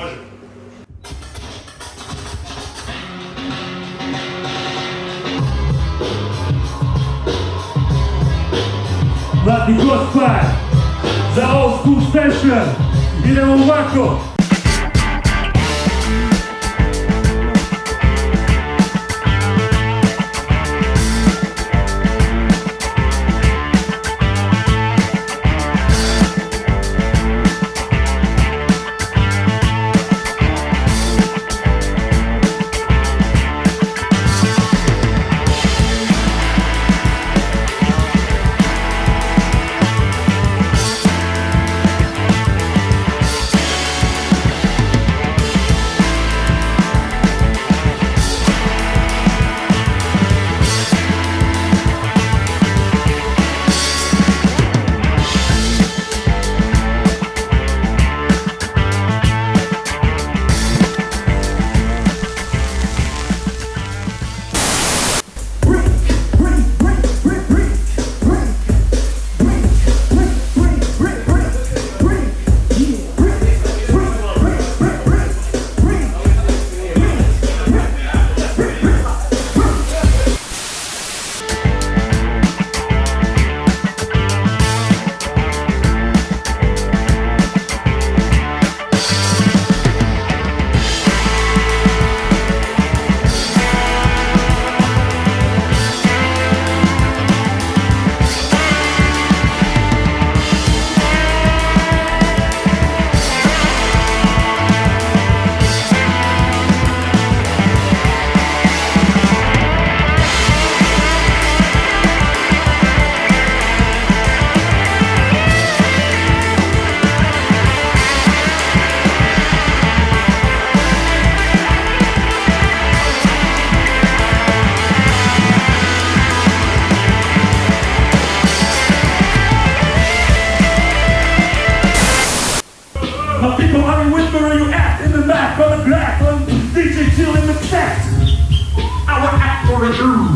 Može. Mladi gospar, za old school session, idemo ovako. My people, are you with me or you act in the back on the black on DJ chill in the chat? I will act for you.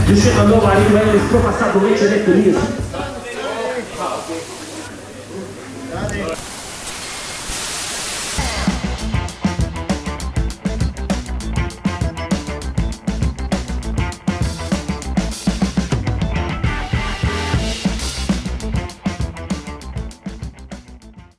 Dice una nuova lingua del suo passato invece detto io.